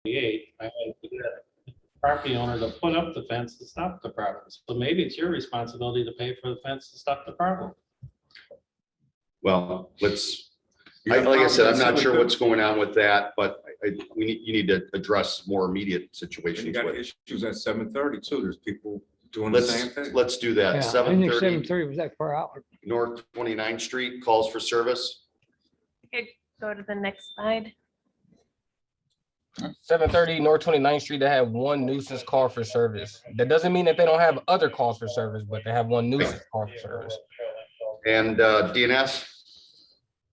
28, I had to get the property owner to put up the fence to stop the problem. So maybe it's your responsibility to pay for the fence to stop the problem. Well, let's, like I said, I'm not sure what's going on with that, but you need to address more immediate And situations. you got with- issues at 7:30 too. There's people doing the same thing. Let's do that. Yeah, I think 7:30 7:30 was that far out. North 29th Street, calls for service. Okay, go to the next slide. 730 North 29th Street, they have one nuisance call for service. That doesn't mean that they don't have other calls for service, but they have one nuisance call for service. And DNS,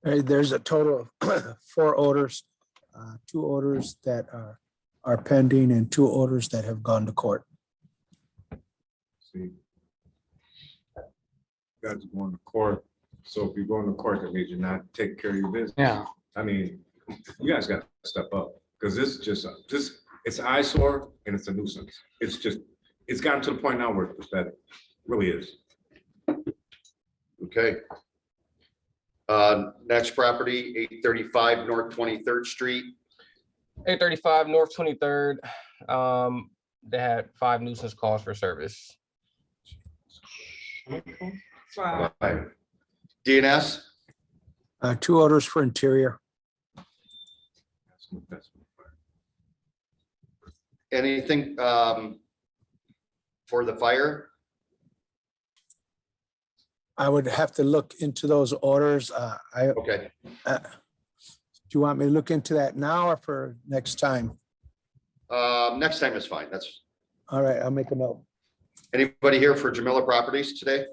There's a total of 4 orders, 2 orders that are pending and 2 orders that have gone to court. See, you guys are going to court. So if you're going to court, that means you're not taking care of your business. Yeah. I mean, you guys got to step up because this just it's an eyesore and it's a nuisance. It's gotten to the point now where it's pathetic. It really is. okay. Next property, 835 North 23rd Street. 835 North 23rd, they had 5 nuisance calls for service. DNS, 2 orders for interior. anything for the fire? I would have to look into those orders. Okay, Do you want me to look into that now or for next time? next time is fine. That's, All right, I'll make a note. anybody here for Jamila Properties today?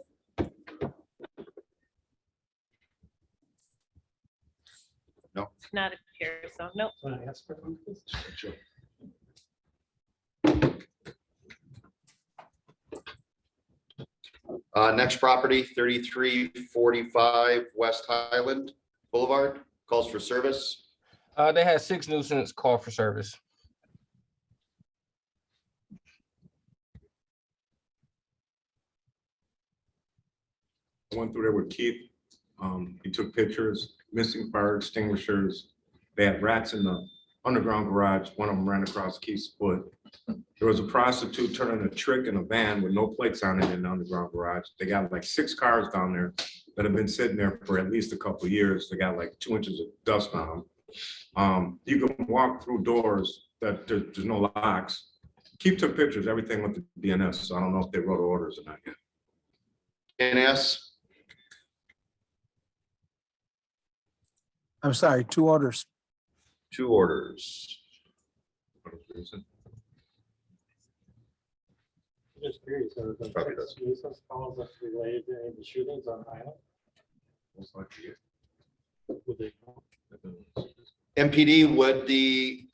Not here, so nope. Can I ask for one, please? Next property, 3345 West Highland Boulevard, calls for service. They had 6 nuisance call for service. I went through there with Keith. He took pictures, missing fire extinguishers. They had rats in the underground garage. One of them ran across Keith's foot. There was a prostitute turning a trick in a van with no plates on it in the underground garage. They got like 6 cars down there that have been sitting there for at least a couple of years. They got like 2 inches of dust on them. You can walk through doors that there's no locks. Keith took pictures, everything with the DNS. So I don't know if they wrote orders or not yet. DNS, I'm sorry, 2 orders. 2 orders. Just curious, are the Probably does. nuisance calls that's related to any of the shootings on Highland? Most likely, Would they? MPD, would the,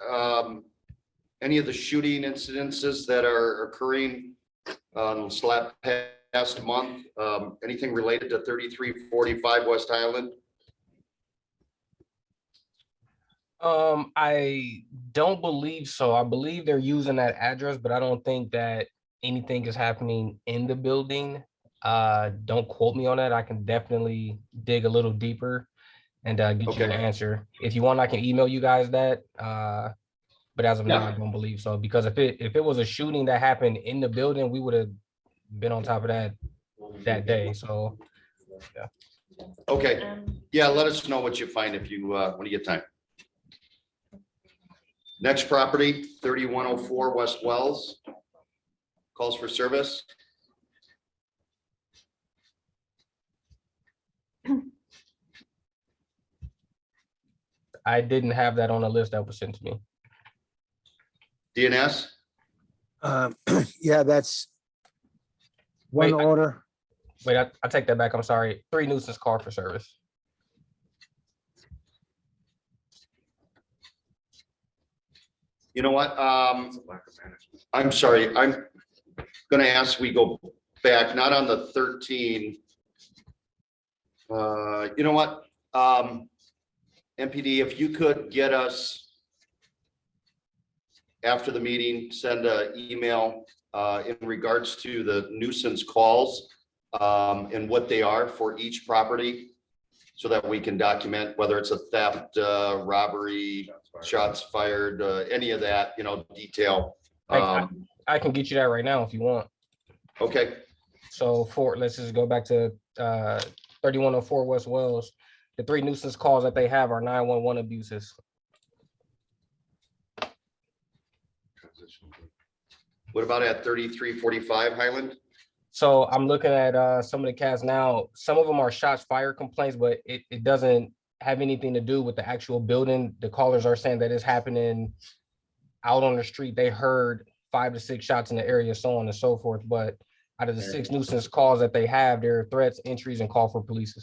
any of the shooting incidences that are occurring slap past month, anything related to 3345 West Highland? I don't believe so. I believe they're using that address, but I don't think that anything is happening in the building. Don't quote me on that. I can definitely dig a little deeper and get you an Okay. answer. If you want, I can email you guys that. But as of now, I don't believe so, because if it was a shooting that happened in the building, we would have been on top of that day. So Okay, yeah, let us know what you find if you, when you get time. Next property, 3104 West Wells, calls for service. I didn't have that on the list that was sent to me. DNS, Yeah, that's one Wait, order. Wait, I take that back. I'm sorry. 3 nuisance call for service. you know what? It's a lack of management. I'm sorry, I'm gonna ask we go back, not on the 13. You know what? MPD, if you could get us after the meeting, send an email in regards to the nuisance calls and what they are for each property, so that we can document whether it's a theft, robbery, shots fired, any of that, detail. I can get you that right now if you want. Okay, So let's just go back to 3104 West Wells. The 3 nuisance calls that they have are 911 abuses. what about at 3345 Highland? So I'm looking at some of the cats now. Some of them are shots fired complaints, but it doesn't have anything to do with the actual building. The callers are saying that it's happening out on the street. They heard 5 to 6 shots in the area, so on and so forth. But out of the 6 nuisance calls that they have, there are threats, entries, and call for police.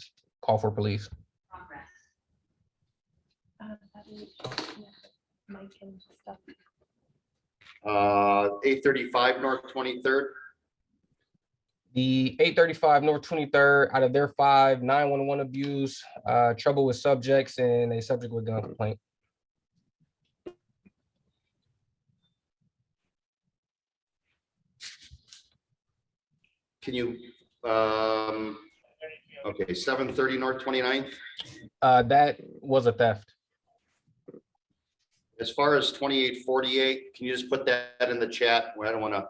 Mike and stuff. 835 North 23rd. The 835 North 23rd, out of their 5, 911 abuse, trouble with subjects, and a subject with gun complaint. Can you, okay, 730 North 29th. That was a theft. As far as 2848, can you just put that in the chat? Well, I don't want to.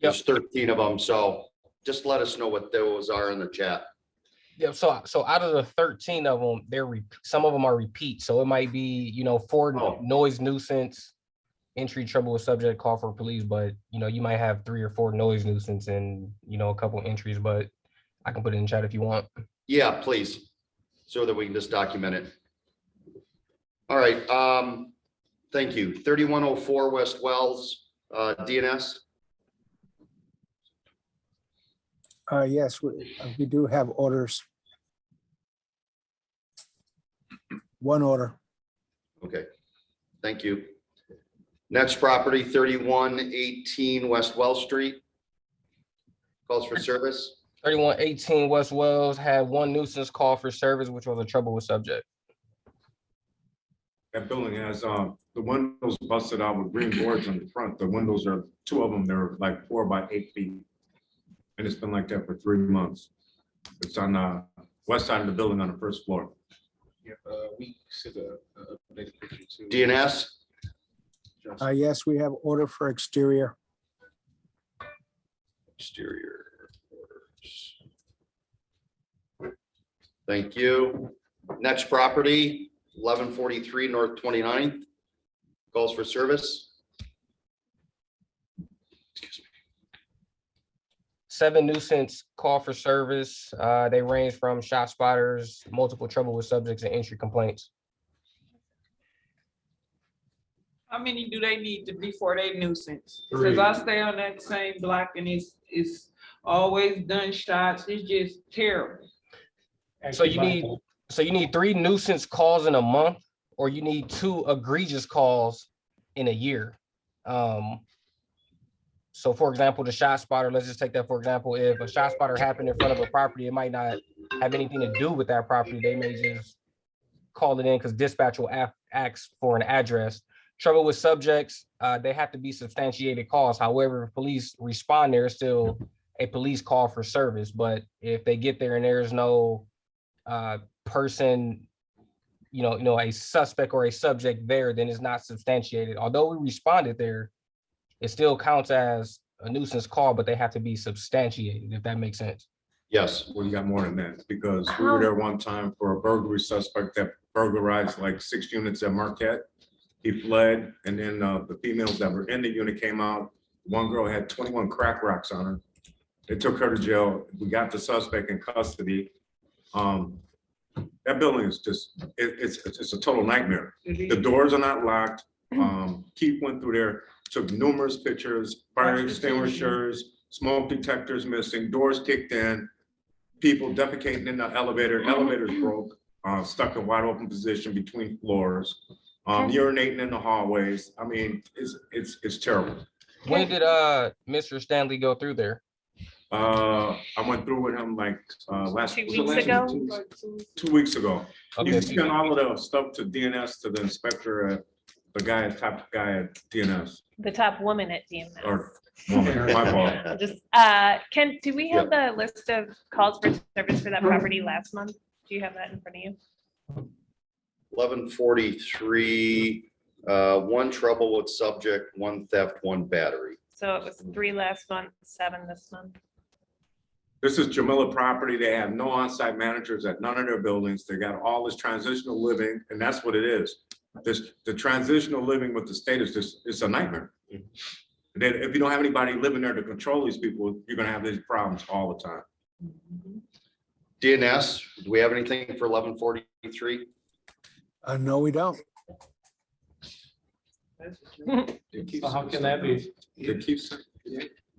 There's 13 of them, so just let us know what those are in the chat. Yeah, so out of the 13 of them, some of them are repeat. So it might be, 4 noise nuisance, entry, trouble with subject, call for police, but you might have 3 or 4 noise nuisance and a couple entries, but I can put it in chat if you want. Yeah, please, so that we can just document it. All right, thank you. 3104 West Wells, DNS. Yes, we do have orders. 1 order. Okay, thank you. Next property, 3118 West Wells Street. Calls for service. 3118 West Wells had 1 nuisance call for service, which was a trouble with subject. That building has, the windows busted out with green boards on the front. The windows are, 2 of them, they're like 4 by 8 feet. And it's been like that for 3 months. It's on the west side of the building on the 1st floor. Yeah, we sent a updated picture too. DNS. Yes, we have order for exterior. Exterior orders. Thank you. Next property, 1143 North 29th. Calls for service. 7 nuisance call for service. They range from shot spotters, multiple trouble with subjects, and entry complaints. How many do they need to be for their nuisance? Because I stay on that same block and it's always done shots. It's just terrible. So you need 3 nuisance calls in a month, or you need 2 egregious calls in a year. So for example, the shot spotter, let's just take that for example. If a shot spotter happened in front of a property, it might not have anything to do with that property. They may just call it in because dispatch will ask for an address. Trouble with subjects, they have to be substantiated calls. However, if police respond, there's still a police call for service. But if they get there and there's no person, a suspect or a subject there, then it's not substantiated. Although we responded there, it still counts as a nuisance call, but they have to be substantiated, if that makes sense. Yes. Well, you got more than that, because we were there one time for a burglary suspect that burglarized like 6 units at Marquette. He fled, and then the females that were in the unit came out. One girl had 21 crack rocks on her. They took her to jail. We got the suspect in custody. That building is just, it's a total nightmare. The doors are not locked. Keith went through there, took numerous pictures, fire extinguishers, smoke detectors missing, doors kicked in, people defecating in the elevator, elevators broke, stuck in wide open position between floors, urinating in the hallways. I mean, it's terrible. When did Mr. Stanley go through there? I went through with him like last 2 weeks ago. 2 weeks ago. Okay, You sent all of the stuff to DNS, to the inspector, the top guy at DNS. The top woman at DMS. Or woman, my fault. Just, Ken, do we have the list of calls for service for that property last month? Do you have that in front of you? 1143, one trouble with subject, one theft, one battery. So it was 3 last month, 7 this month. This is Jamila property. They have no on-site managers at none of their buildings. They got all this transitional living, and that's what it is. The transitional living with the state is just, it's a nightmare. And then if you don't have anybody living there to control these people, you're gonna have these problems all the time. DNS, do we have anything for 1143? No, we don't. So how can that be? It keeps,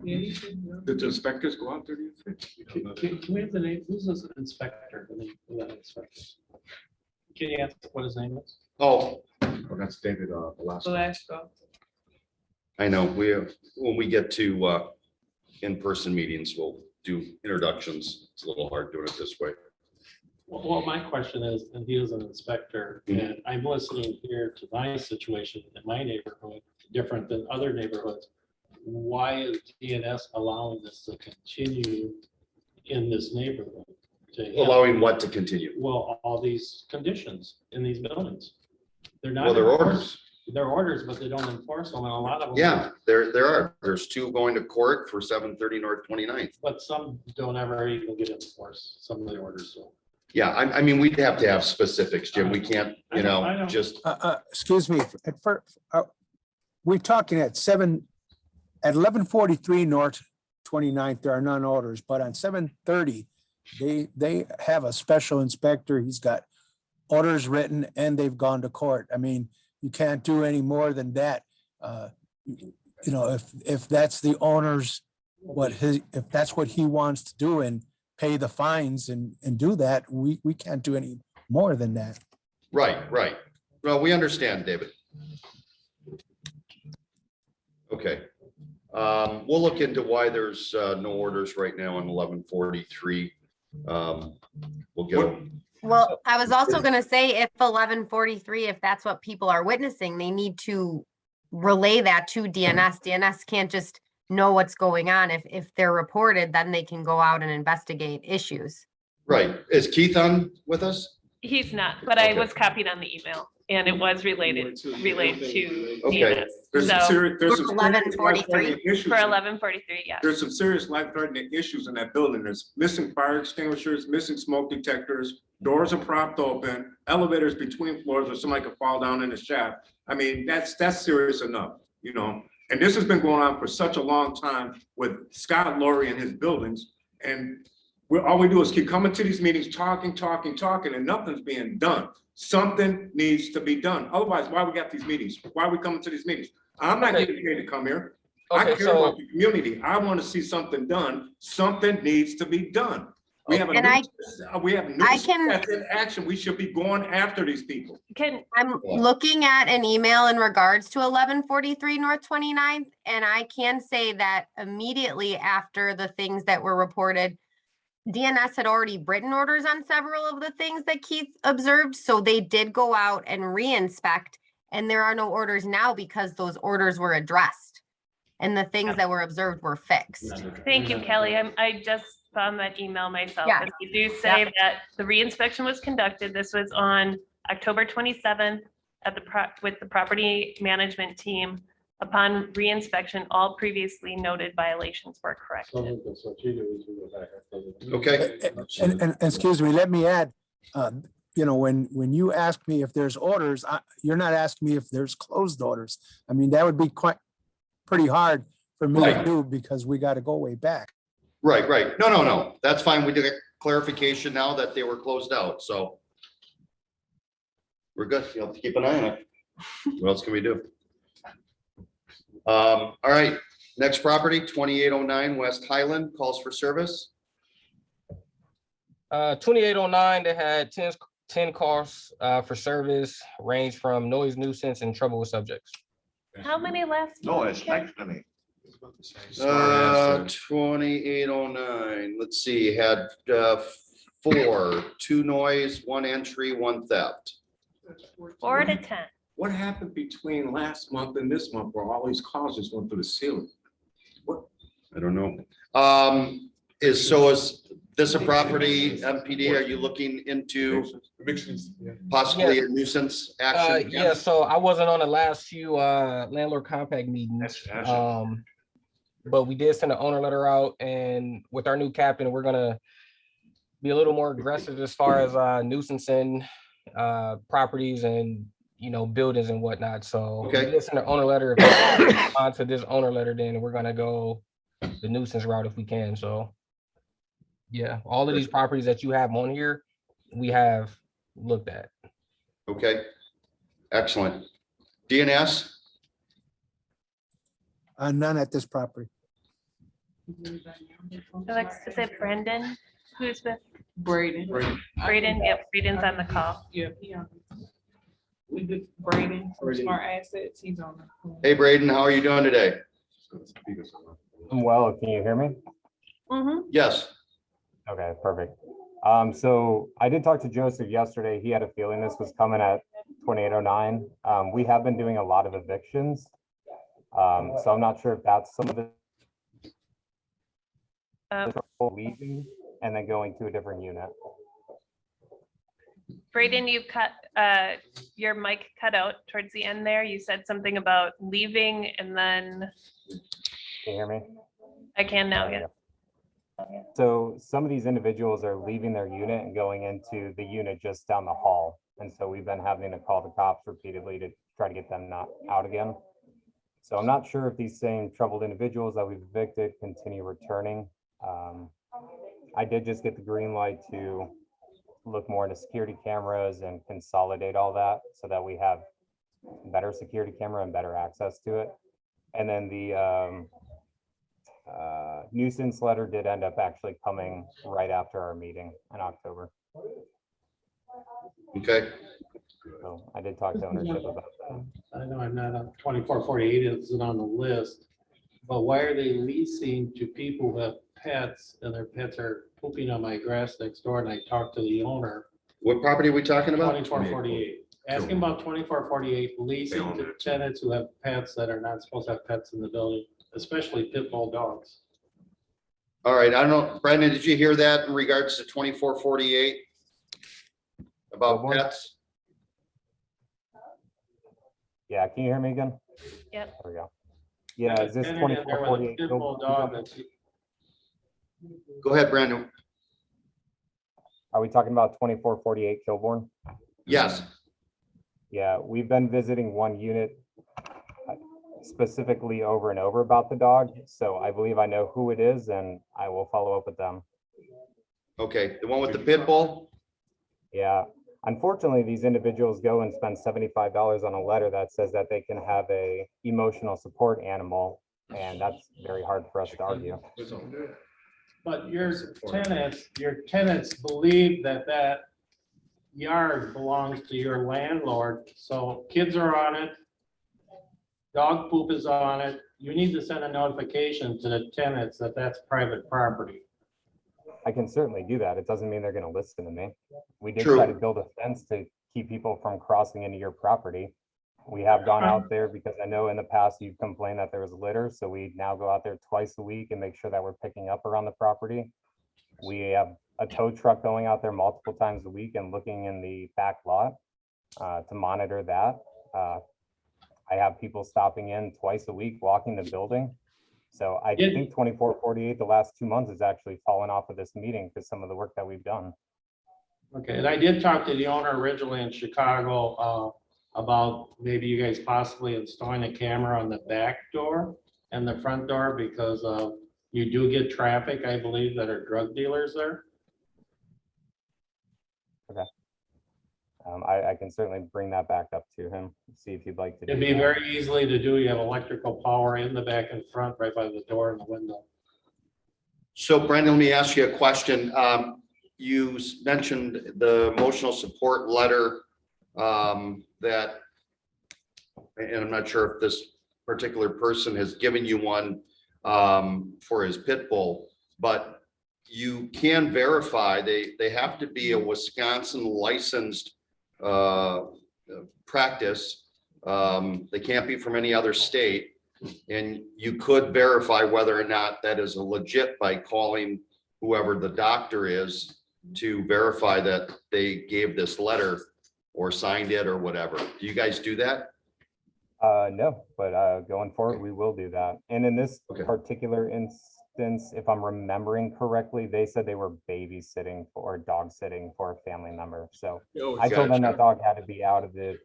did the inspectors go out there, do you think? Can we have the name? Who's this inspector? The name of that inspector? Can you ask what his name is? Oh, Oh, that's David, Velasco. Velasco. I know, when we get to in-person meetings, we'll do introductions. It's a little hard doing it this way. Well, my question is, and he is an inspector, and I'm listening here to my situation in my neighborhood, different than other neighborhoods. Why is DNS allowing this to continue in this neighborhood? Allowing what to continue? Well, all these conditions in these buildings. They're not. Well, they're enforced. orders. They're orders, but they don't enforce them, and a lot of them. Yeah, there are. There's 2 going to court for 730 North 29th. But some don't ever even get enforced, some of the orders, so. Yeah, I mean, we'd have to have specifics, Jim. We can't, I know. just, Excuse me, at first, we're talking at 1143 North 29th, there are none orders, but on 730, they have a special inspector. He's got orders written and they've gone to court. I mean, you can't do any more than that. If that's the owner's, if that's what he wants to do and pay the fines and do that, we can't do any more than that. right. Well, we understand, David. Okay. We'll look into why there's no orders right now on 1143. We'll get them. Well, I was also gonna say if 1143, if that's what people are witnessing, they need to relay that to DNS. DNS can't just know what's going on. If they're reported, then they can go out and investigate issues. Right. Is Keith on with us? He's not, but I Okay. was copied on the email and it was relayed to Okay. DNS. There's some So serious, there's some. 1143. issues. for 1143, yeah. There's some serious life-threatening issues in that building. There's missing fire extinguishers, missing smoke detectors, doors are propped open, elevators between floors where somebody could fall down in the shaft. I mean, that's serious enough, And this has been going on for such a long time with Scott Laurie and his buildings. And all we do is keep coming to these meetings, talking, and nothing's being done. Something needs to be done. Otherwise, why we got these meetings? Why are we coming to these meetings? I'm not getting paid to come here. I Okay, care about the community. I want to see something done. Something needs to be done. We have And I nuisance can- that's in action. We should be going after these people. I'm looking at an email in regards to 1143 North 29th, and I can say that immediately after the things that were reported, DNS had already written orders on several of the things that Keith observed, so they did go out and re-inspect, and there are no orders now because those orders were addressed, and the things that were observed were fixed. Thank you, Kelly. I just found that email myself. Yeah. And you do say that the reinspection was conducted. This was on October 27th with the property management team. Upon reinspection, all previously noted violations were corrected. Okay. And excuse me, let me add, when you ask me if there's orders, you're not asking me if there's closed orders. I mean, that would be pretty hard for me to Right. do because we got to go way back. Right. No. That's fine. We did a clarification now that they were closed out, so. We're good. You have to keep an eye on it. What else can we do? All right, next property, 2809 West Highland, calls for service. 2809, they had 10 calls for service, range from noise nuisance and trouble with subjects. How many last? No, month, it's Ken? next to me. 2809, let's see, had 4, 2 noise, 1 entry, 1 theft. 4 to 10. What happened between last month and this month where all these calls just went through the ceiling? I don't know. Is this a property, MPD, are you looking into Evictions, yeah. possibly a nuisance action? Yeah, so I wasn't on the last few landlord compact meetings. But we did send an owner letter out, and with our new captain, we're gonna be a little more aggressive as far as nuisancing properties and, you know, buildings and whatnot. So we Okay. did send an owner letter. If we respond to this owner letter, then we're gonna go the nuisance route if we can. So yeah, all of these properties that you have on here, we have looked at. Okay, excellent. DNS? None at this property. Alex, is it Brendan? Who's with Braden. Braden? Yep, Braden's on the call. Yeah, he on. We did Braden from Smart Assets, he's on. the call. Hey Braden, how are you doing today? I'm well. Can you hear me? Mm-hmm. Yes. Okay, perfect. So I did talk to Joseph yesterday. He had a feeling this was coming at 2809. We have been doing a lot of evictions. So I'm not sure if that's some of the leaving and then going to a different unit. Braden, you cut, your mic cut out towards the end there. You said something about leaving and then Can you hear me? I can now, yeah. So some of these individuals are leaving their unit and going into the unit just down the hall. And so we've been having to call the cops repeatedly to try to get them not out again. So I'm not sure if these same troubled individuals that we've evicted continue returning. I did just get the green light to look more into security cameras and consolidate all that so that we have better security camera and better access to it. And then the nuisance letter did end up actually coming right after our meeting in October. Okay. So I did talk to ownership about that. I know I'm not on 2448, isn't on the list, but why are they leasing to people who have pets and their pets are pooping on my grass next door? And I talked to the owner. What property are we talking about? 2448. Asking about 2448, leasing to tenants who have pets that are not supposed to have pets in the building, especially pit bull dogs. All right, I don't know, Brandon, did you hear that in regards to 2448? About pets? Yeah, can you hear me again? Yep. There we go. Yeah, is this Tenant in there with a 2448? pit bull dog that's- Go ahead, Brandon. Are we talking about 2448 Kilbourne? Yes. Yeah, we've been visiting one unit specifically over and over about the dog. So I believe I know who it is and I will follow up with them. Okay, the one with the pit bull? Yeah, unfortunately, these individuals go and spend $75 on a letter that says that they can have a emotional support animal. And that's very hard for us to argue. But your tenants believe that that yard belongs to your landlord. So kids are on it. Dog poop is on it. You need to send a notification to the tenants that that's private property. I can certainly do that. It doesn't mean they're going to listen to me. We did True. try to build a fence to keep people from crossing into your property. We have gone out there because I know in the past you've complained that there was litter. So we now go out there twice a week and make sure that we're picking up around the property. We have a tow truck going out there multiple times a week and looking in the back lot to monitor that. I have people stopping in twice a week, walking the building. So I think 2448, the last 2 months has actually fallen off of this meeting because some of the work that we've done. Okay, and I did talk to the owner originally in Chicago about maybe you guys possibly installing a camera on the back door and the front door because you do get traffic, I believe, that are drug dealers there. Okay. I can certainly bring that back up to him, see if he'd like to. It'd be very easily to do. You have electrical power in the back and front, right by the door and the window. So Brandon, let me ask you a question. You mentioned the emotional support letter that, and I'm not sure if this particular person has given you one for his pit bull, but you can verify they have to be a Wisconsin licensed practice. They can't be from any other state, and you could verify whether or not that is a legit by calling whoever the doctor is to verify that they gave this letter or signed it or whatever. Do you guys do that? No, but going forward, we will do that. And in this Okay. particular instance, if I'm remembering correctly, they said they were babysitting or dog sitting for a family member. So I told them that dog had to be out of the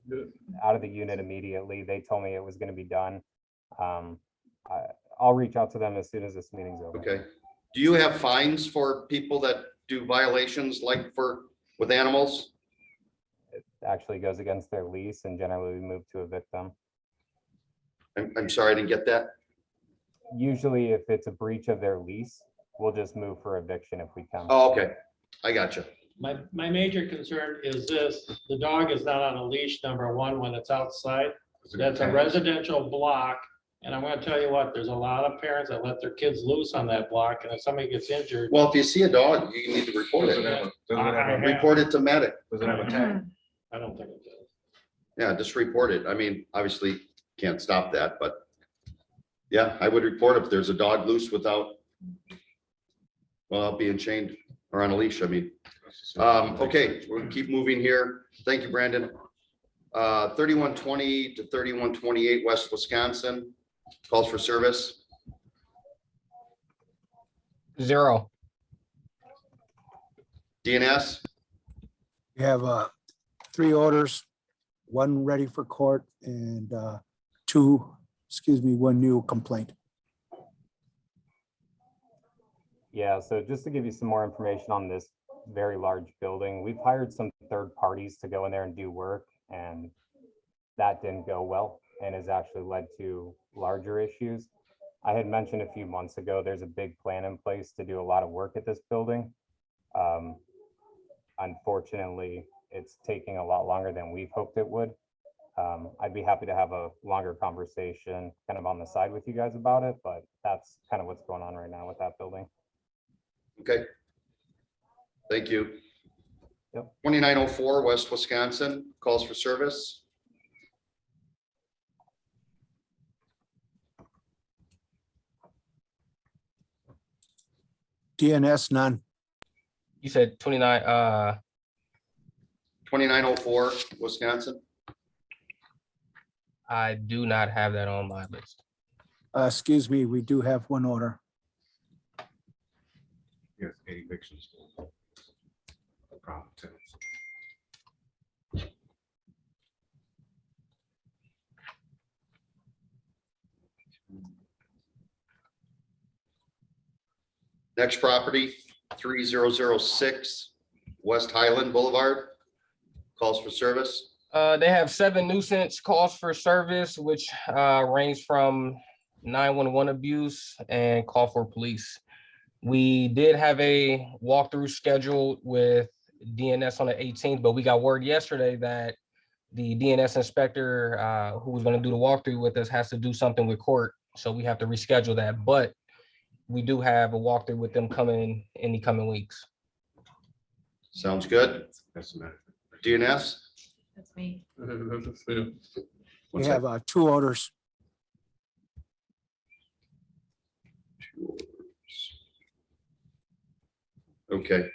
unit immediately. They told me it was going to be done. I'll reach out to them as soon as this meeting's over. Okay. Do you have fines for people that do violations like with animals? It actually goes against their lease, and generally we move to evict them. I'm sorry, I didn't get that. Usually if it's a breach of their lease, we'll just move for eviction if we can. Oh, okay. I got you. My major concern is this, the dog is not on a leash, number one, when it's outside. That's a residential block. And I'm gonna tell you what, there's a lot of parents that let their kids loose on that block, and if somebody gets injured. Well, if you see a dog, you need to report Does it it. have a- does it have a- Report it to medic. does it have a tag? I don't think it does. Yeah, just report it. I mean, obviously can't stop that, but yeah, I would report if there's a dog loose without being chained or on a leash. I mean, okay, we'll keep moving here. Thank you, Brandon. 3120 to 3128 West Wisconsin, calls for service. 0. DNS, We have 3 orders, 1 ready for court and 1 new complaint. Yeah, so just to give you some more information on this very large building, we've hired some third parties to go in there and do work, and that didn't go well and has actually led to larger issues. I had mentioned a few months ago, there's a big plan in place to do a lot of work at this building. Unfortunately, it's taking a lot longer than we've hoped it would. I'd be happy to have a longer conversation kind of on the side with you guys about it, but that's kind of what's going on right now with that building. okay. Thank you. Yep. 2904 West Wisconsin, calls for service. DNS, none. You said 29, 2904 Wisconsin. I do not have that on my list. Excuse me, we do have 1 order. Yes, evictions. Problem tenants. Next property, 3006 West Highland Boulevard, calls for service. They have 7 nuisance calls for service, which range from 911 abuse and call for police. We did have a walkthrough scheduled with DNS on the 18th, but we got word yesterday that the DNS inspector who was going to do the walkthrough with us has to do something with court. So we have to reschedule that, but we do have a walkthrough with them coming in the coming weeks. Sounds good. That's the matter. DNS, That's me. We have 2 orders. okay.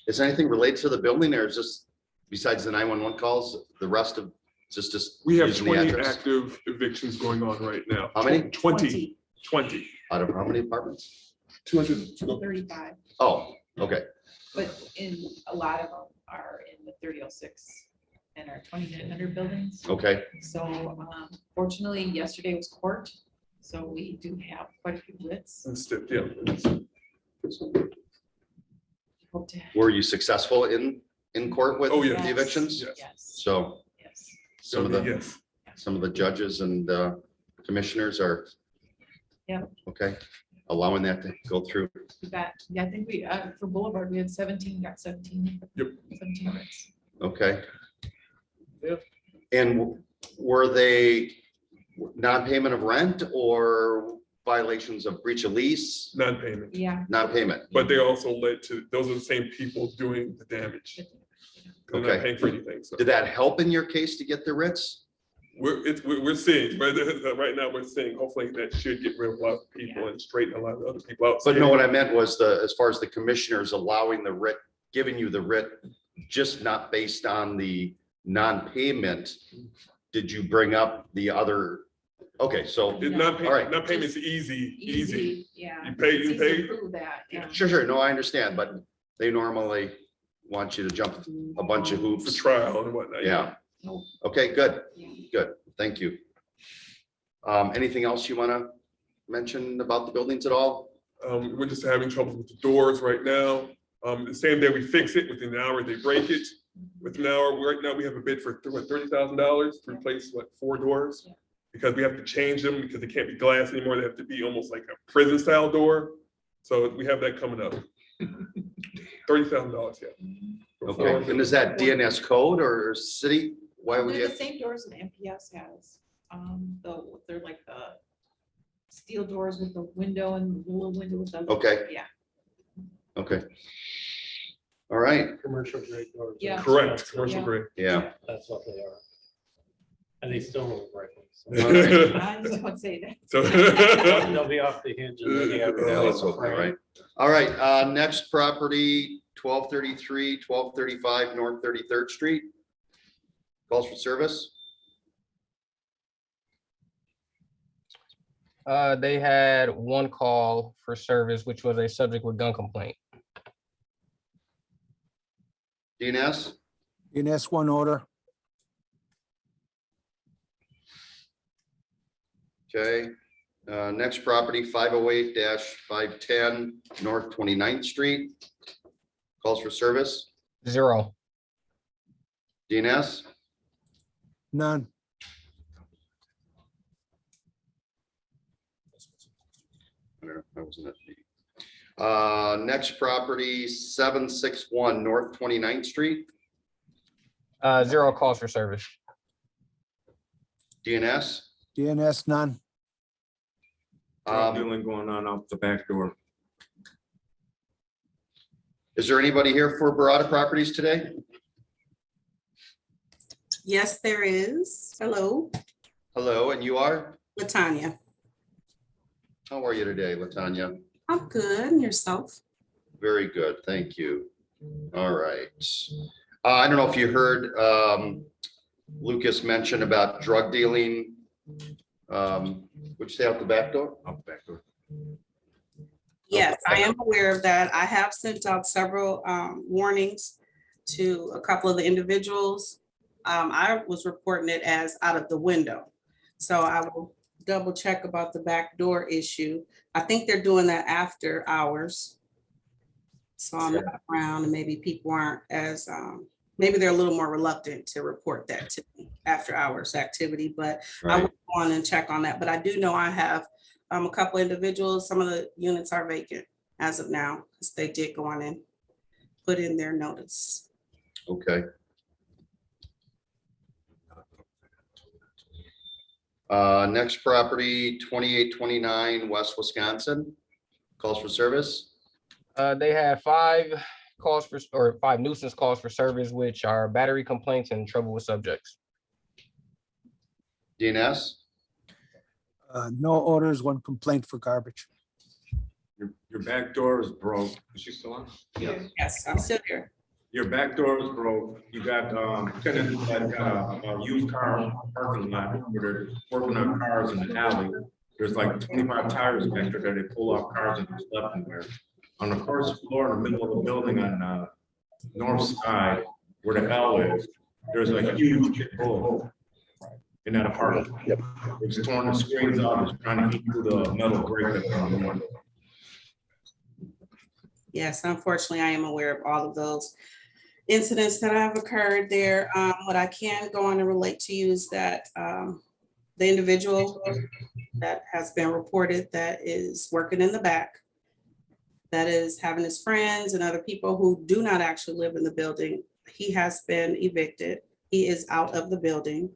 Is anything related to the building or is this, besides the 911 calls, the rest of, just We have using the 20 address? active evictions going on right now. How many? 20. Out of how many apartments? 35, Oh, okay, but a lot of them are in the 3006 and our 2900 buildings. okay. So fortunately, yesterday was court, so we do have quite a few writs. Hope to- Were you successful in court with Oh, the yes. evictions? Yes, So yes. some of the, Yes. some of the judges and commissioners are Yeah. okay, allowing that to go through. We got, yeah, I think we, for Boulevard, we had 17, got 17. Yep. 17 writs. Okay. Yeah. And were they non-payment of rent or violations of breach of lease? Non-payment, Yeah. Non-payment. but they also led to, those are the same people doing the damage. They're Okay. not paying for anything, so. Did that help in your case to get the writs? we're seeing, right now we're seeing, hopefully that should get rid of a lot of people and straighten a lot of other people out. But no, what I meant was as far as the commissioners allowing the writ, giving you the writ, just not based on the non-payment. Did you bring up the other? Okay, so, It's all right. not payment's easy. Yeah. You pay, It's you easy to pay. prove that, yeah. Sure. No, I understand, but they normally want you to jump a bunch of For hoops. trial and whatnot. Yeah. No. Okay, good, Yeah. good. Thank you. Anything else you want to mention about the buildings at all? We're just having trouble with the doors right now. The same day we fix it, within an hour they break it. Within an hour, right now we have a bid for $30,000 to replace 4 doors. Yeah. Because we have to change them because they can't be glass anymore. They have to be almost like a prison style door. So we have that coming up. $30,000, yeah. Okay, and is that DNS code or city? Why would They're you? the same doors that MPS has. They're like the steel doors with the window and the little window with the. Okay. Yeah. Okay. All right, Commercial grade doors. Yeah. Correct, commercial Yeah. grade. yeah. That's what they are. And they still won't break them. I just want to say that. So. They'll be off the hinges. Yeah, let's hope, all right. All right, next property, 1233, 1235 North 33rd Street. Calls for service. They had one call for service, which was a subject with gun complaint. DNS, DNS one order. okay. Next property, 508-510 North 29th Street. Calls for service. 0. DNS, None. I don't know, that wasn't it. Next property, 761 North 29th Street. 0 calls for service. DNS. DNS none. Drug dealing going on out the back door. Is there anybody here for Barada Properties today? Yes, there is. Hello, Hello, and you are? Latanya. How are you today, Latanya? I'm good. And yourself? Very good, thank you. All right. I don't know if you heard Lucas mention about drug dealing. Would you say out the back door? Out the back door. Yes, I am aware of that. I have sent out several warnings to a couple of the individuals. I was reporting it as out of the window. So I will double check about the back door issue. I think they're doing that after hours. So I'm not around and maybe people aren't as, maybe they're a little more reluctant to report that to me after hours activity, but I will go on and check on that. But I do know I have a couple individuals, some of the units are vacant as of now, because they did go on and put in their notice. Okay. Next property, 2829 West Wisconsin. Calls for service. They had 5 calls for, or 5 nuisance calls for service, which are battery complaints and trouble with subjects. DNS, No orders, one complaint for garbage. Your back door is broke. Is she still on? Yes, I'm still here. Your back door is broke. You got tenants that got a used car parking lot where they're working on cars in the alley. There's like 25 tires back there that they pull off cars and just left them there. On the first floor in the middle of the building on north side where the L is, there's like a huge hole in that apartment. It's torn the screens out. It's trying to get through the metal grate that's on the window. Yes, unfortunately, I am aware of all of those incidents that have occurred there. What I can go on and relate to you is that the individual that has been reported that is working in the back, that is having his friends and other people who do not actually live in the building, he has been evicted. He is out of the building.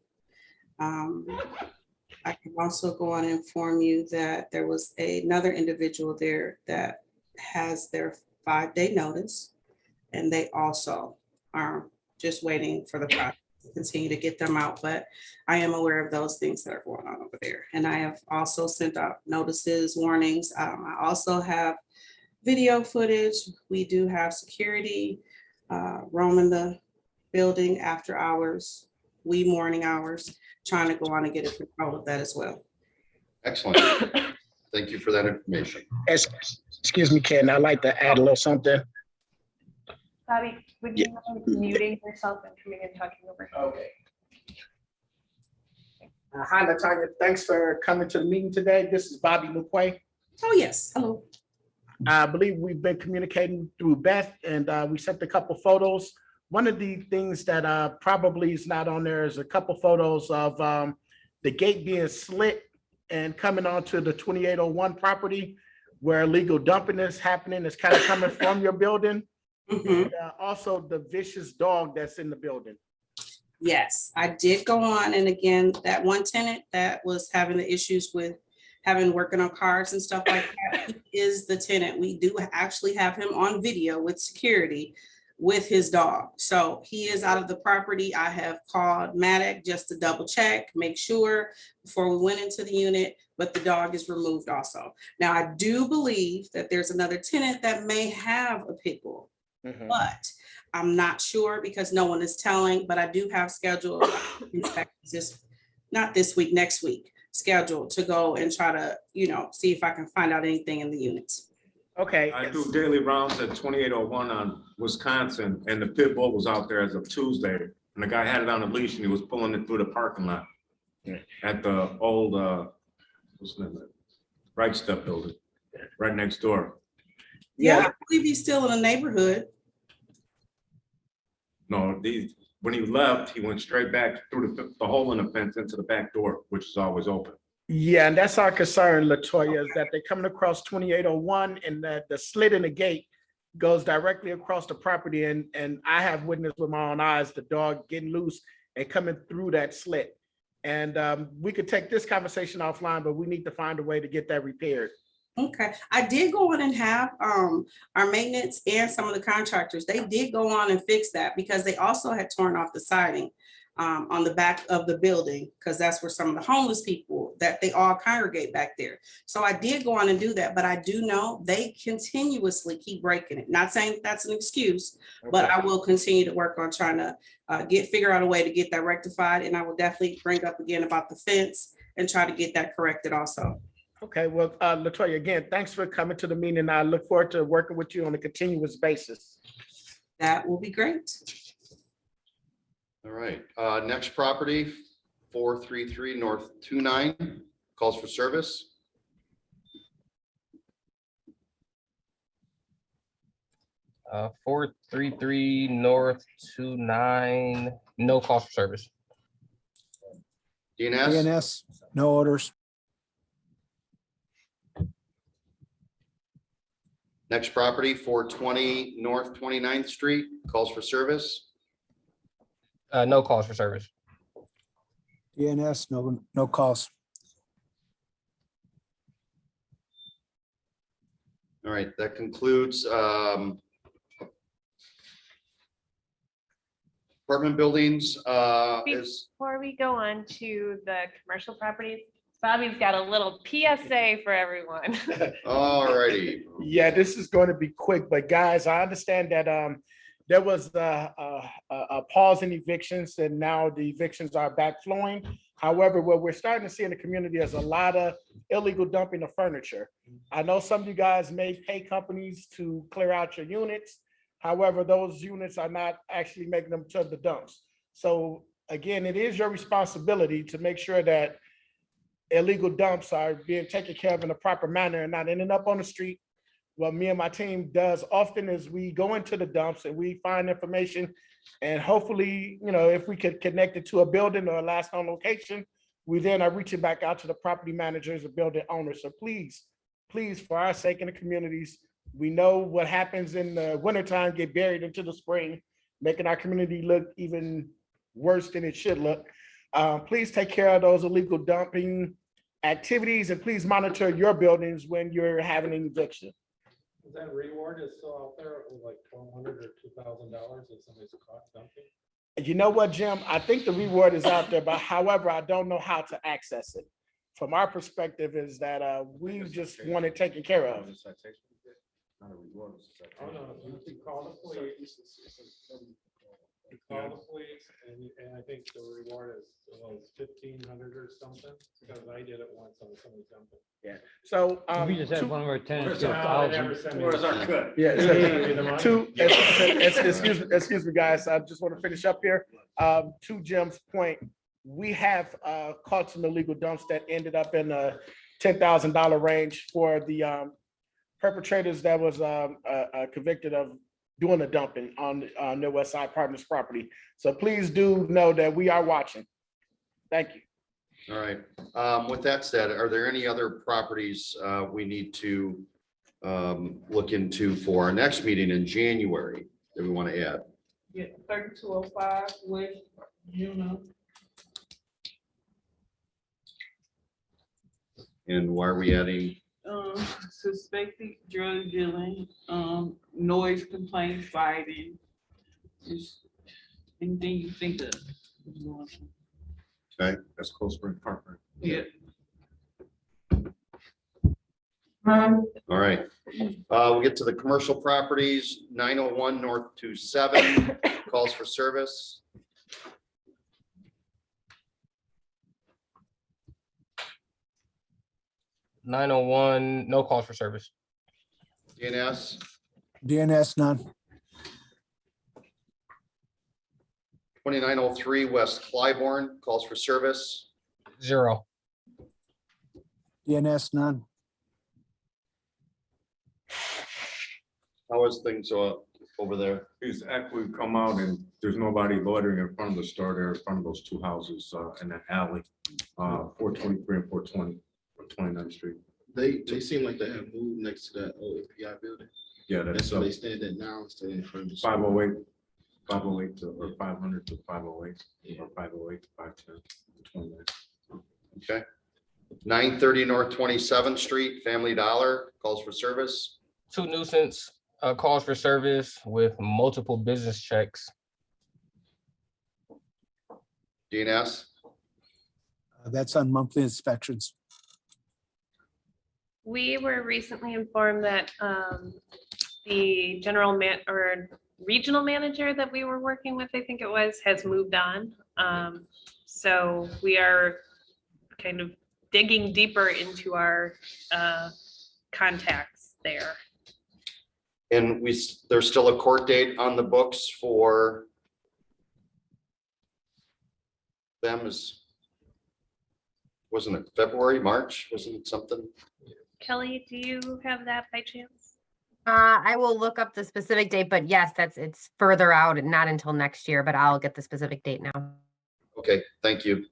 I can also go on and inform you that there was another individual there that has their 5-day notice, and they also are just waiting for the process continue to get them out, but I am aware of those things that are going on over there. And I have also sent out notices, warnings. I also have video footage. We do have security roaming the building after hours, morning hours, trying to go on and get a control of that as well. Excellent. Thank you for that information. Excuse me, Ken, I'd like to add a little something. Bobby, would you mind muting yourself and coming and talking over? Okay. Hi, Latonya. Thanks for coming to the meeting today. This is Bobby McQuay. Oh, yes. Hello. I believe we've been communicating through Beth, and we sent a couple photos. One of the things that probably is not on there is a couple photos of the gate being slit and coming onto the 2801 property where illegal dumping is happening. It's kind of coming from your building. And also the vicious dog that's in the building. Yes, I did go on, and again, that one tenant that was having the issues with working on cars and stuff like that, he is the tenant. We do actually have him on video with security with his dog. So he is out of the property. I have called Maddox just to double check, make sure before we went into the unit, but the dog is removed also. Now, I do believe that there's another tenant that may have a pit bull, but I'm not sure because no one is telling, but I do have scheduled inspections, not this week, next week, scheduled to go and try to, see if I can find out anything in the units. Okay. I do daily rounds at 2801 on Wisconsin, and the pit bull was out there as of Tuesday, and the guy had it on a leash and he was pulling it through the parking lot at the old, what's the name of it? Right Step building, right next door. Yeah, I believe he's still in the neighborhood. No, when he left, he went straight back through the hole in the fence into the back door, which is always open. Yeah, and that's our concern, Latoya, is that they're coming across 2801 and that the slit in the gate goes directly across the property. And I have witnessed with my own eyes the dog getting loose and coming through that slit. And we could take this conversation offline, but we need to find a way to get that repaired. Okay, I did go on and have our maintenance and some of the contractors, they did go on and fix that because they also had torn off the siding on the back of the building, because that's where some of the homeless people that they all congregate back there. So I did go on and do that, but I do know they continuously keep breaking it. Not saying that's an excuse, but I will continue to work on trying to figure out a way to get that rectified. And I will definitely bring up again about the fence and try to get that corrected also. Okay, well, Latoya, again, thanks for coming to the meeting. I look forward to working with you on a continuous basis. That will be great. All right, next property, 433 North 29, calls for service. Uh, 433 North 29, no call for service. DNS, DNS, no orders. next property, 420 North 29th Street, calls for service. No calls for service. DNS, no calls. All right, that concludes apartment buildings. Before we go on to the commercial properties, Bobby's got a little PSA for everyone. All righty. Yeah, this is going to be quick, but guys, I understand that there was a pause in evictions and now the evictions are back flowing. However, what we're starting to see in the community is a lot of illegal dumping of furniture. I know some of you guys may pay companies to clear out your units. However, those units are not actually making them to the dumps. So again, it is your responsibility to make sure that illegal dumps are being taken care of in a proper manner and not ending up on the street. What me and my team does often is we go into the dumps and we find information, and hopefully, if we could connect it to a building or a last known location, we then are reaching back out to the property managers or building owners. So please, for our sake in the communities, we know what happens in the wintertime get buried into the spring, making our community look even worse than it should look. Please take care of those illegal dumping activities and please monitor your buildings when you're having an eviction. That reward is still out there, it was like $1,200 or $2,000 if somebody's caught dumping? You know what, Jim? I think the reward is out there, but however, I don't know how to access it. From our perspective is that we just want it taken care of. Oh, no, you can call the police. You call the police and I think the reward is 1,500 or something, because I did it once on somebody jumping. Yeah. So We just had one of our tenants get Where's our cut? Yeah. Excuse me, guys. I just want to finish up here. To Jim's point, we have caught some illegal dumps that ended up in a $10,000 range for the perpetrators that was convicted of doing the dumping on the West Side Partners property. So please do know that we are watching. Thank you. All right. With that said, are there any other properties we need to look into for our next meeting in January that we want to add? Yeah, 3205 with, you know. And why are we adding? Suspected drug dealing, noise complaint fighting. Just anything you think of. Okay. That's Cold Spring Park, right? Yeah. All right. We'll get to the commercial properties, 901 North 27, calls for service. $901, no calls for service. DNS, DNS none. 2903 West Clybourn, calls for service. 0. DNS none. How is things over there? He's actually come out and there's nobody loitering in front of the store there, in front of those two houses in the alley, 423 and 420, or 29th Street. They seem like they have moved next to that old API building. Yeah, That's that's where they stand at now, instead in front of the. 508 to, or 500 to 508, or 508 to 510, 29. Okay. 930 North 27th Street, Family Dollar, calls for service. 2 nuisance calls for service with multiple business checks. DNS, That's on monthly inspections. We were recently informed that the general or regional manager that we were working with, I think it was, has moved on. So we are kind of digging deeper into our contacts there. and there's still a court date on the books for them wasn't it February, March, wasn't it something? Kelly, do you have that by chance? I will look up the specific date, but yes, it's further out and not until next year, but I'll get the specific date now. Okay, thank you.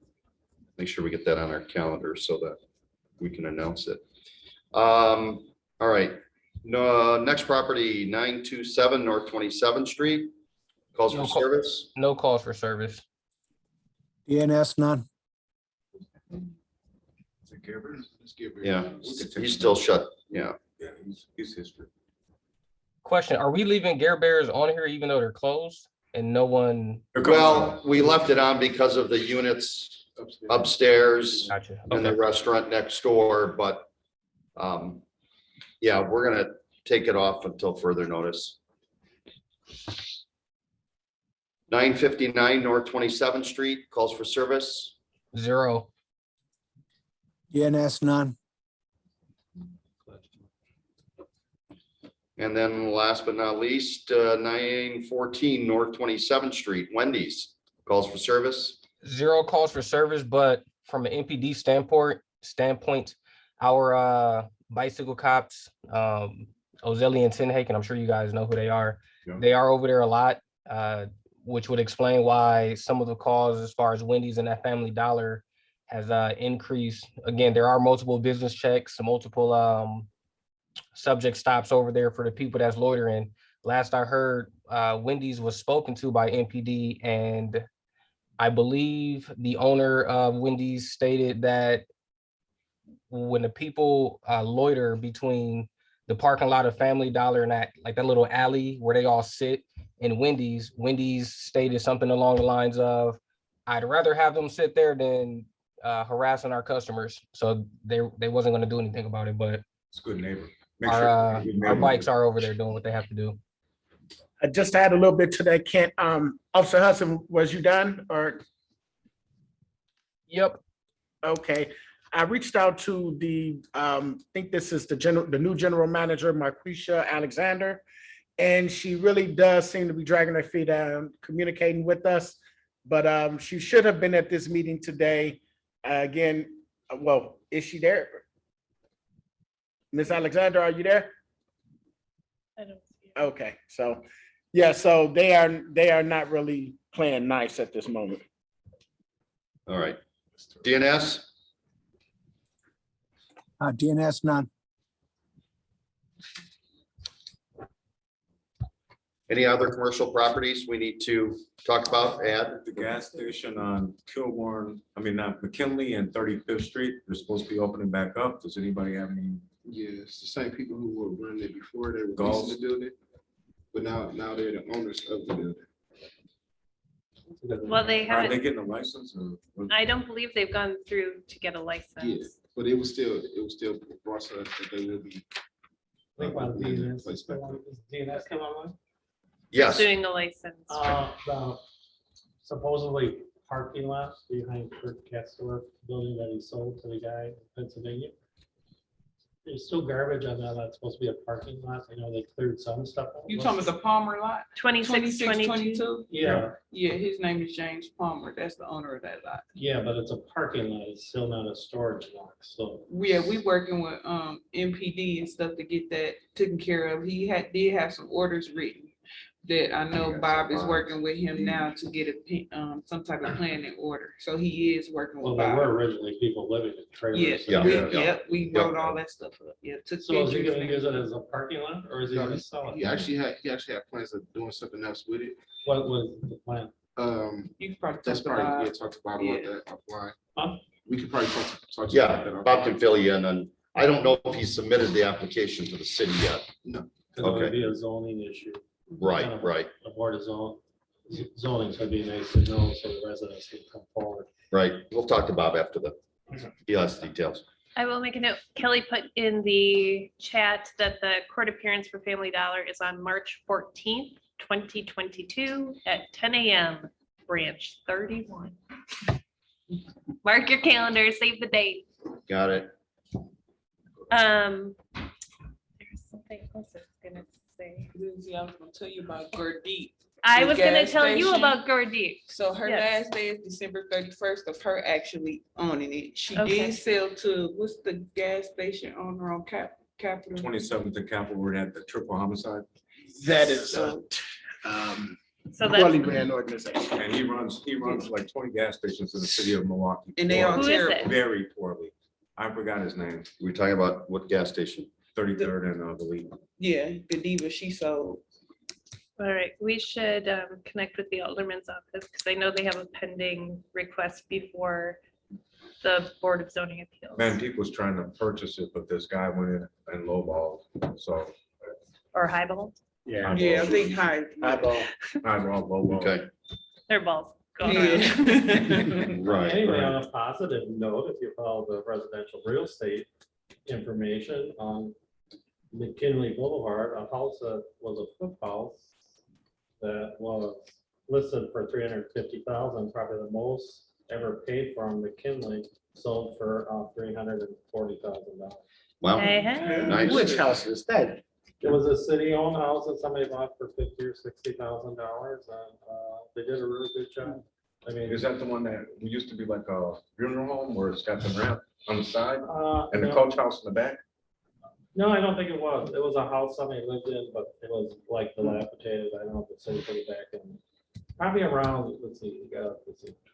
Make sure we get that on our calendar so that we can announce it. All right, no, next property, 927 North 27th Street. Calls for service. No calls for service. DNS none. Yeah, he's still shut. Yeah. Yeah, he's history. Question, are we leaving Gare Bears on here even though they're closed and no one? Well, we left it on because of the units upstairs Gotcha. and the Okay. restaurant next door, but yeah, we're gonna take it off until further notice. 959 North 27th Street, calls for service. 0. DNS none. And then last but not least, 914 North 27th Street, Wendy's, calls for service. 0 calls for service, but from an MPD standpoint, our bicycle cops, Ozelli and Tenhake, and I'm sure you guys know who they are. Yeah. They are over there a lot, which would explain why some of the calls as far as Wendy's and that Family Dollar has increased. Again, there are multiple business checks, multiple subject stops over there for the people that's loitering. Last I heard, Wendy's was spoken to by MPD, and I believe the owner of Wendy's stated that when the people loiter between the parking lot of Family Dollar and that, like that little alley where they all sit, and Wendy's stated something along the lines of, I'd rather have them sit there than harassing our customers. So they wasn't gonna do anything about it, but It's a good neighbor. Make sure our good our neighbor. bikes are over there doing what they have to do. I just add a little bit to that, Kent. Officer Hudson, was you done or? Yep. Okay, I reached out to the, I think this is the new general manager, Marquisha Alexander. And she really does seem to be dragging her feet down, communicating with us. But she should have been at this meeting today. Again, well, is she there? Ms. Alexander, are you there? I don't see it. Okay, so, yeah, so they are not really playing nice at this moment. All right. DNS? DNS none. Any other commercial properties we need to talk about, add? The gas station on McKinley and 35th Street, they're supposed to be opening back up. Does anybody have any? Yeah, it's the same people who were running it before, they were Goals. leasing the building. But now they're the owners of the building. Well, they Are they haven't, getting a license or? what? I don't believe they've gone through to get a Yeah, license. but it was still brought to us that they will be. I think when running the DNS, place back up. does DNS come online? Yes. Doing the license. The supposedly parking lot behind Kurt Katz's building that he sold to the guy in Pennsylvania. There's still garbage on that. That's supposed to be a parking lot. I know they cleared some stuff. out. You talking about the Palmer lot? 2622. Yeah, Yeah, his name is James Palmer. That's the owner of that lot. yeah, but it's a parking lot. It's still not a storage lot, so. Yeah, we working with MPD and stuff to get that taken care of. He did have some orders written that I know Bob is working with him now to get some type of plan in order. So he is working Well, with there were Bob. originally people living in trailers. Yes, Yeah, we yeah. wrote all that stuff up. Yeah, took So is he pictures. gonna and- use it as a parking lot or is he gonna sell it? He actually had plans of doing something else with it. What was the plan? You can probably That's talk to probably, Bob. yeah, talk to Bob about that offline. Huh? We could probably talk to you about Yeah, that. Bob can fill you in, and I don't know if he submitted the application to the city yet. No. Because it would Okay. be a zoning issue. Right, right, A board of zoning, so it'd be nice to know so the residents can come forward. right. We'll talk to Bob after he has details. I will make a note. Kelly put in the chat that the court appearance for Family Dollar is on March 14th, 2022 at 10 a.m. Branch 31. Mark your calendar, save the date. Got it. There's something else I was gonna say. Lindsay, I was gonna tell you about Gurdeep. I The was gonna gas tell you station. about Gurdeep. So her Yes. last day is December 31st of her actually owning it. She Okay. did sell to, what's the gas station owner on Capitol? 27th and Capitol, where they had the triple homicide. That is So- So poorly that's, ran organization. And he runs like 20 gas stations in the city of Milwaukee. And they are Who is terrible. it? Very poorly. I forgot his name, We're talking about what gas station? 33rd and I believe. Yeah, the diva she sold. all right, we should connect with the Alderman's office because I know they have a pending request before the Board of Zoning Appeals. Mantique was trying to purchase it, but this guy went in and lowballed, so. Or highball. Yeah. Yeah, I think high. Eyeball. I wrong, lowball. Okay, Their balls going around. Yeah. right, Anyway, right. on a positive note, if you follow the residential real estate information on McKinley Boulevard, a house that was a flip house that was listed for 350,000, probably the most ever paid for on McKinley, sold for $340,000. Wow, Hey, hey. nice. Which house is that? It was a city-owned house that somebody bought for $50,000 or $60,000, and they did a really good job. I mean, Is that the one that we used to be like a funeral home where it's got the ramp on the side and the no. coach house in the back? No, I don't think it was. It was a house somebody lived in, but it was like dilapidated. I don't know if the city put it back in. Probably around, let's see, you got,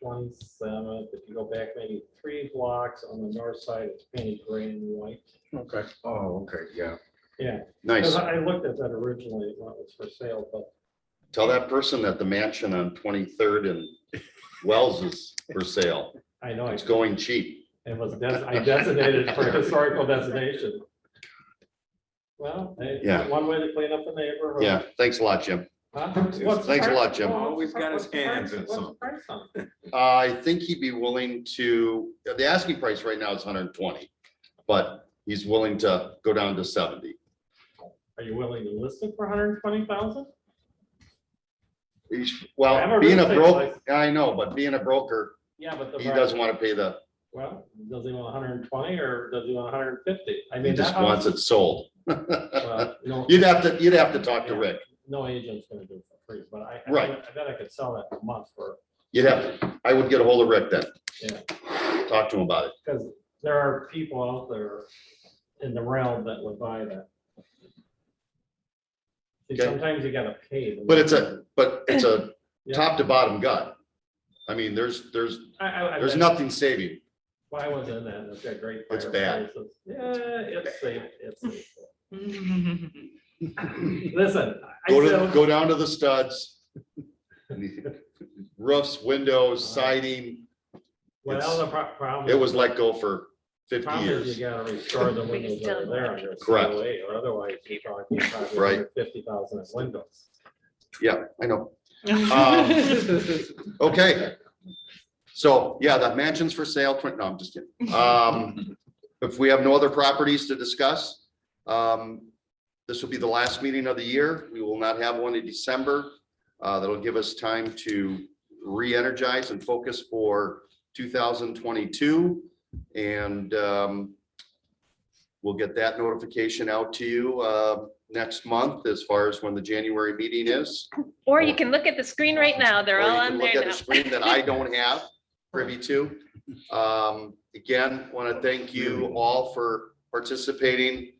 27th. If you go back maybe 3 blocks on the north side, it's painted gray and white. Okay. Oh, okay, yeah. Yeah. Nice. 'Cause I looked at that originally when it was for sale, but Tell that person that the mansion on 23rd and Wells is for sale. I know It's going cheap. it was, I designated it for historical designation. Well, hey, Yeah. one way to clean up the neighborhood. Yeah, thanks a lot, Jim. Huh? What's the Thanks a price? lot, Jim. Well, Always got his what's the hands price? in What's the something. price on it? I think he'd be willing to, the asking price right now is 120, but he's willing to go down to 70. Are you willing to list it for 120,000? Well, I have a being real a estate broker, license. I know, but being a broker, Yeah, but the. he doesn't want to pay the, Well, does he want 120 or does he want 150? I he mean, just that wants house. it sold. No, You'd have to talk to Yeah. Rick. No agent's gonna do it for free, but I Right. bet I could sell that in a month for, I would get a hold of Rick then. Yeah. Talk to him about it. because there are people out there in the realm that would buy that. See, Okay. sometimes you gotta pay. them. But it's a Yeah. top to bottom gut. I mean, there's I bet- nothing saving. Well, I was in that, it's got great. It's bad. fireplaces. Yeah, it's safe, it's safe. Listen, Go down to the studs. Roofs, windows, siding. well, the problem. It was let go for 50 Problem is years. you gotta restore the windows that are there under Correct. COA, or otherwise you're talking probably Right. 50,000 in windows. Yeah, I know. Okay. So, yeah, that mansion's for sale. No, I'm just kidding. If we have no other properties to discuss, this will be the last meeting of the year. We will not have one in December. That'll give us time to re-energize and focus for 2022. And we'll get that notification out to you next month as far as when the January meeting is. Or you can look at the screen right now. They're Or all you on can look there at a now. screen that I don't have privy to. Again, want to thank you all for participating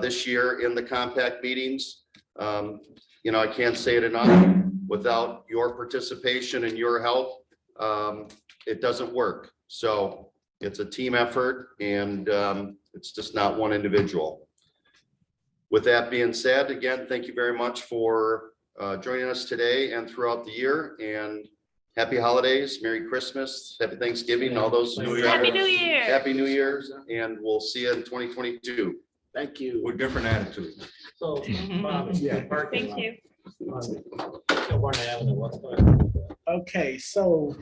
this year in the compact meetings. You know, I can't say it enough. Without your participation and your help, it doesn't work. So it's a team effort and it's just not one individual. With that being said, again, thank you very much for joining us today and throughout the year, and happy holidays, Merry Christmas, Happy Thanksgiving, all those. Happy New Year. Happy New Year's, and we'll see you in 2022. Thank you. With different attitudes. So, Bob, yeah, parking Thank lot you. on Kilbourne Avenue, what's going on with that? Okay, so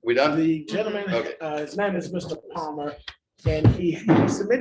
We done? the gentleman, Okay. his name is Mr. Palmer, and he submitted